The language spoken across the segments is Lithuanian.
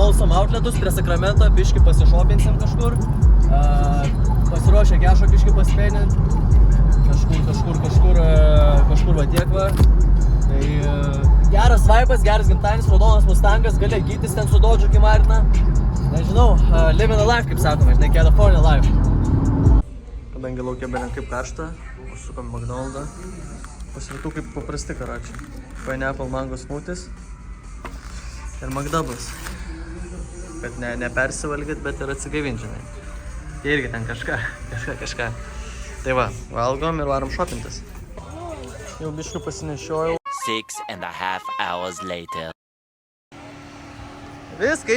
Folsom outletus prie Sakramento, biškį pasišopinsim kažkur. Pasiruošę kešo biškį pasipenint. Kažkur va tiek va. Tai geras vibas, geras gimtadienis, raudonas Mustangas, gali gytis ten su Dodžu Kimarina. Nežinau, living the life, kaip sakoma, žinai, California life. Kadangi laukia belenk kaip karšta, užsukam McDonald'ą. Pasirinktų kaip paprasti karačiai. Pineapple mango smoothies ir McDoubles. Kad nepersivalgyt, bet ir atsigaivinti, žinai. Tai irgi ten kažką. Tai va, valgom ir varom šopintis. Jau biškių pasinešiojau. 6.5 hours later. Viską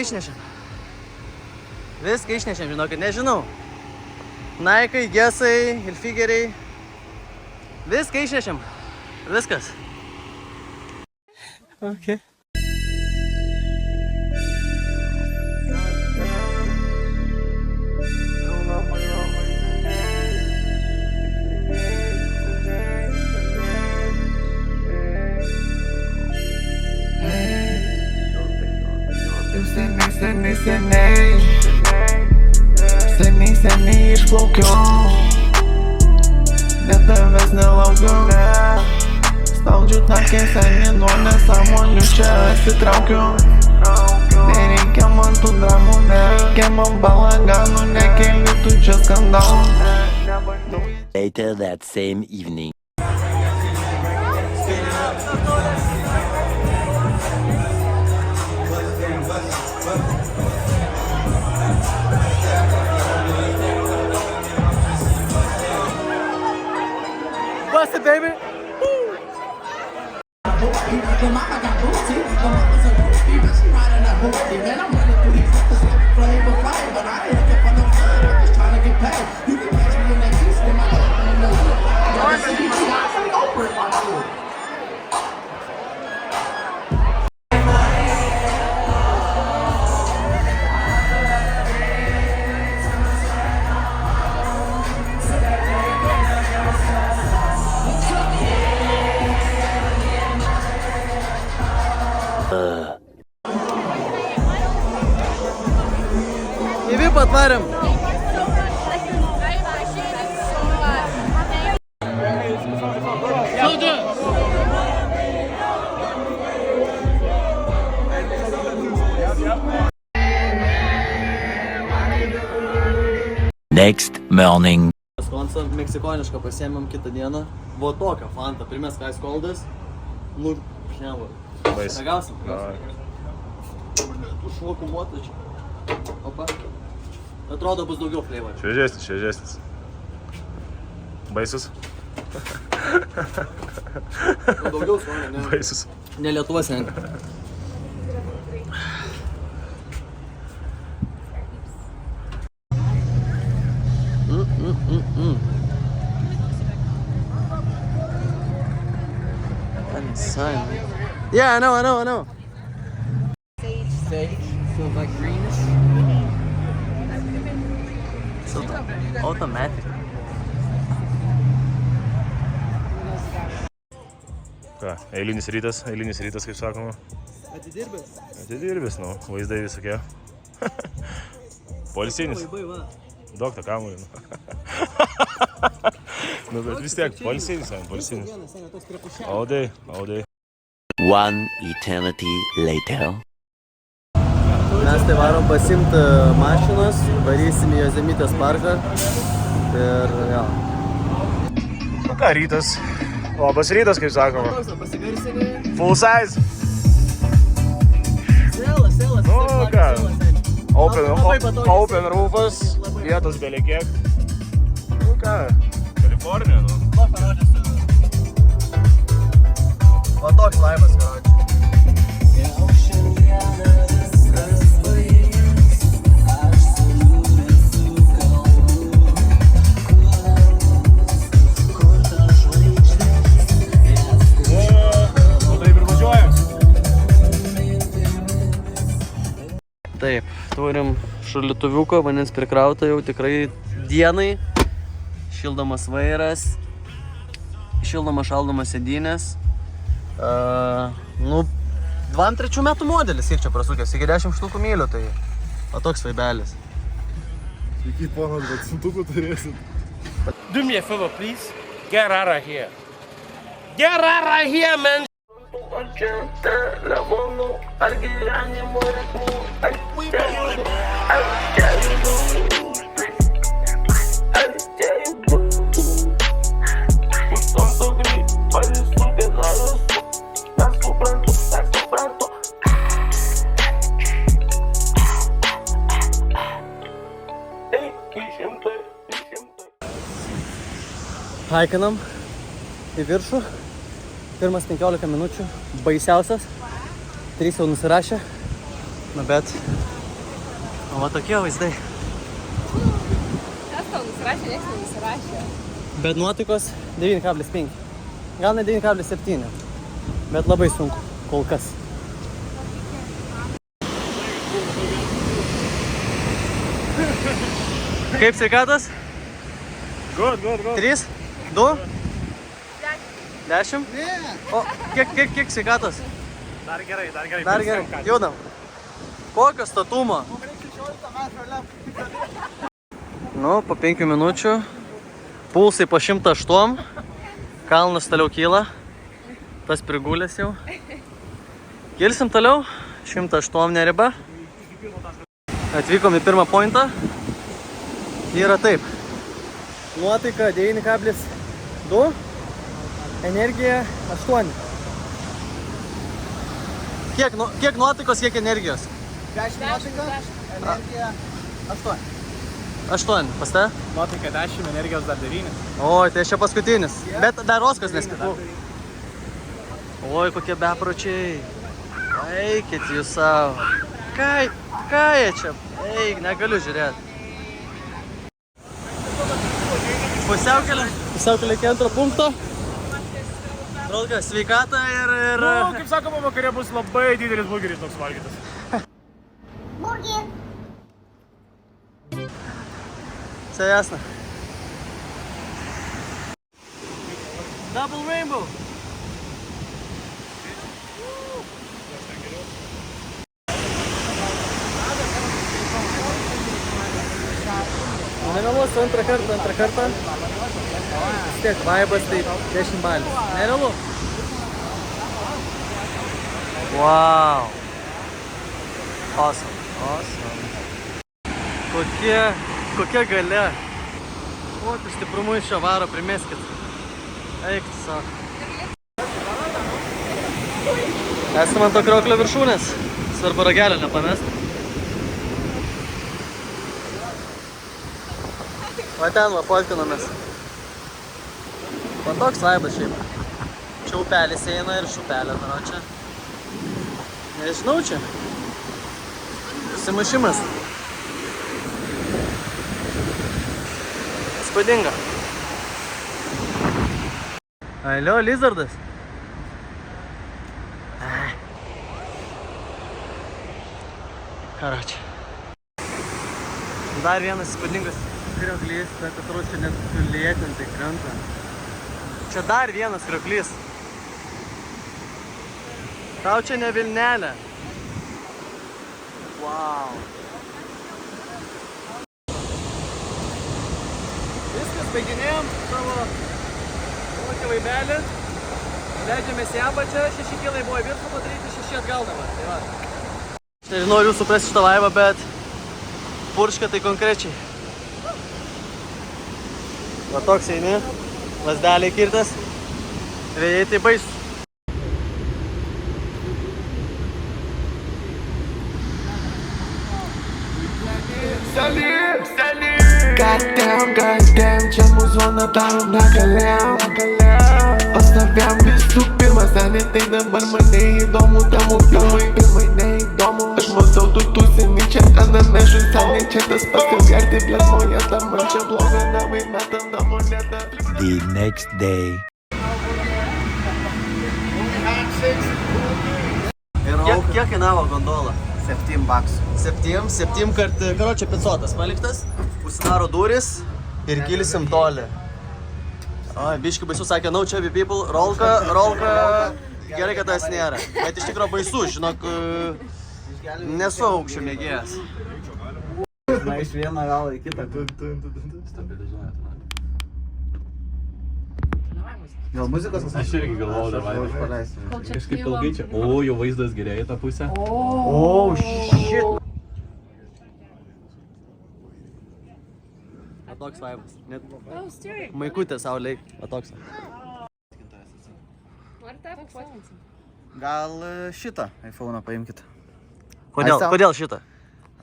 išnešėm, žinokit, nežinau. Naikai, Gesai, Hilfigeriai. Viską išnešėm. Viskas. Okay. Seniai išplaukiau, bet tavęs nelaukiau. Spaudžiu takę senį, nuo nesąmonių čia atsitraukiu. Nereikia man tų dramų, nereikia man balaganų, nekeli tu čia skandalų. Later that same evening. Bust it, baby! Į VIP atvarėm. Next morning. Skonsą meksikonišką pasiėmėm kitą dieną. Buvo tokia fanta, primės Ice Coldas. Nu, šnevo. Negausim? Tu šokų motačių. Opa. Atrodo bus daugiau flavor. Šviežesnis. Baisus? Daugiau skonio, ne? Baisus. Ne Lietuvos senka. Yeah, I know. Sage, feels like greenish. So automatic. Ką, eilinis rytas, kaip sakoma. Atidirbęs, nu, vaizdai visokie. Poilsinis. Daug tą kamuolį, nu. Nu, bet vis tiek, poilsinis. All day. One eternity later. Mes tai varom pasimti mašinas, varysim į Jozemitės parką ir jo. Nu ką, rytas. Labas rytas, kaip sakoma. Full size. Selas. Nu ką, open roofas, vietos belekiek. Nu ką, Kalifornija, nu. Va, parodžiasi. Va toks laivas, karoči. Taip, turim šaldytuviuką, vandens prikrauta jau tikrai dienai. Šildomas vairas, šildomas šaldomas sėdynės. Nu, 2-3 metų modelis, kiek čia prasukęs, iki 10 štukų mylių, tai o toks vaibelis. Sveiki, ponas, bet suntukų turėsit. Do me a favor, please. Get out of here. Get out of here, man. Haikinam į viršų. Pirmas 15 minučių. Baisiausias. 3 jau nusirašė. Na bet... O va tokie vaizdai. Kas tau nusirašė, nieks nenusirašė. Bet nuotaikos 9,5. Gal ne 9,7. Bet labai sunku. Kol kas. Kaip sveikatos? Good. 3, 2, 10? O, kiek sveikatos? Dar gerai. Dar gerai, judam. Kokio statumo? Nu, po 5 minučių. Pulsai po 108. Kalnas toliau kyla. Tas prigulės jau. Kilsim toliau. 108 riba. Atvykom į pirmą pointą. Yra taip. Nuotaika 9,2. Energija 8. Kiek nuotaikos, kiek energijos? 10 nuotaika, energija 8. 8, pas te? Nuotaika 10, energijos dar 9. Oi, tai čia paskutinis. Bet dar Oskos nespėtų. Oi, kokie bepročiai. Eikit jūs savo. Ką jie čia? Eik, negaliu žiūrėti. Pusiaukelė iki antro punkto. Rolka, sveikata ir... Nu, kaip sakoma, vakarė bus labai didelis burgeris toks valgytas. Все ясно. Double rainbow. Nerealu, antrą kartą. Vis tiek vaibas tai 10 balių. Nerealu. Wow. Awesome. Kokia galia. Kokiu stiprumu iš šio varo primeskit. Eikit savo. Esam ant to krioklio viršūnės. Svarbu ragelio nepamest. Va ten va fotkinomės. Va toks vaibas šiaip. Čia upelis eina ir šupelė daro čia. Nežinau čia. Susimušimas. Spūdinga. Alio, lizardas. Karoči. Dar vienas spūdingas krioklys, bet atrodo čia net sulėtintai krenta. Čia dar vienas krioklys. Tau čia ne Vilnelė. Wow. Viskas, baiginėjom savo tokį vaibelį. Leidžiamės į apačią, 6 kilai buvo į viršų padaryti, 6 atgal dabar. Tai va. Aš nežinau, ar jūs suprasti šitą vaibą, bet purška tai konkrečiai. Va toks eini, lasdelė kirtas, vėjai tai baisu. Goddamn, čia muzona darom negalėjom. Ostaviam visų pirma, seniai tai dabar man neįdomu. Temų pirmai neįdomu. Aš matau tu seniai čia anamešų, seniai čia tas paskas gerti blėsmoje. Tam man čia bloga namai metam namo netą. The next day. Kiek kainavo gondola? 7 baksų. 7 kart, karočią 500 paliktas. Užsidaro duris ir kilsim toli. Ai, biški baisu sakė, no chubby people, rolka. Gerai, kad tas nėra. Bet iš tikrųjų baisu, žinok, nesu aukščio mėgėjas. Na, iš vieno galo į kitą. Gal muzikos kažkas? Aš irgi galvojau dabar. Kažkaip ilgai čia. O, jau vaizdas gerėja į tą pusę. Oh, shit. Va toks vaibas. Net maikutė saulė. Va toks. Gal šitą iPhone'ą paimkite. Kodėl šitą?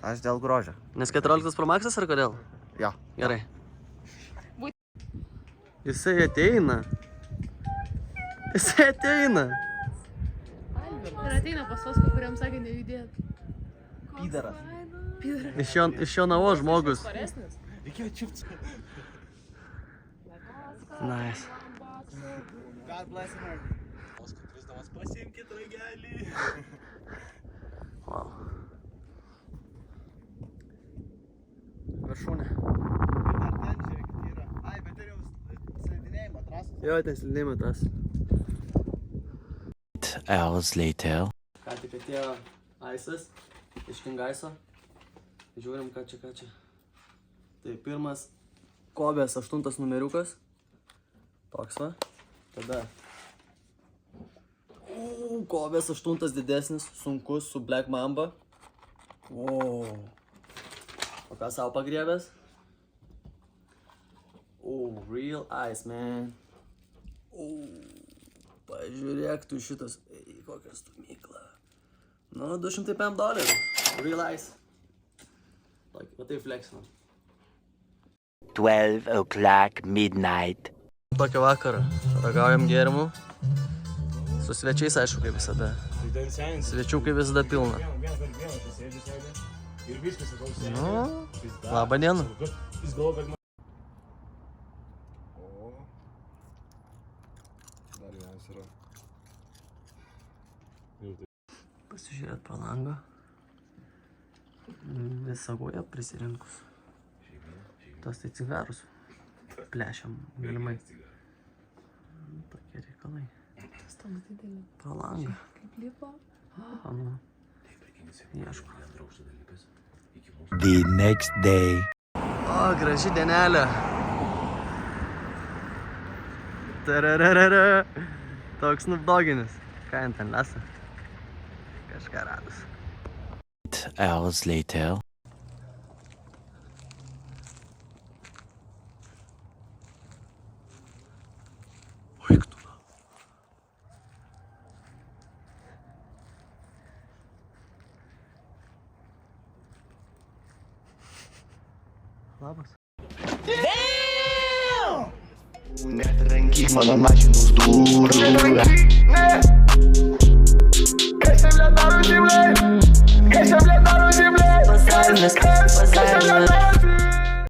Aš dėl grožio. Nes 14 Pro Max'as ar kodėl? Jo. Gerai. Jisai ateina. Jisai ateina. Ir ateina pas tos, kuriam sakė nejudėt. Pydaras. Iš jo navo žmogus. Nice. God bless her. Pasiimkit raigelį. Wow. Viršūnė. Ai, bet ir jau slidinėjimo trasos. Jo, ten slidinėjimo tas. 8 hours later. Ką tik atėjo Aisas iš Kingaiso. Žiūrim, ką čia. Tai pirmas Kobės 8 numeriukas. Toks va. Tada Kobės 8 didesnis, sunkus, su Black Mamba. O ką savo pagriebęs? Real Ice, man. Pažiūrėk tu šitas. Kokia stumykla. Nu, $200 Real Ice. Va tai flexinam. 12 o'clock midnight. Tokio vakaro. Ragaujam gėrimų. Su svečiais, aišku, kaip visada. Svečių kaip visada pilna. Nu, labą dieną. Pasižiūrėt pro langą. Visą goją prisirinkus. Tas tai cigarus. Plešiam galimai. Tokie reikalai. Pro langą. Kaip lipo? Nu. Ieško. The next day. O, graži dienelė. Tarararara. Toks nubdoginis. Ką jam ten lesa? Kažką radus. 8 hours later. Labas. Netrankyk mano mašinos durų. Kas jam lietaro žymlė?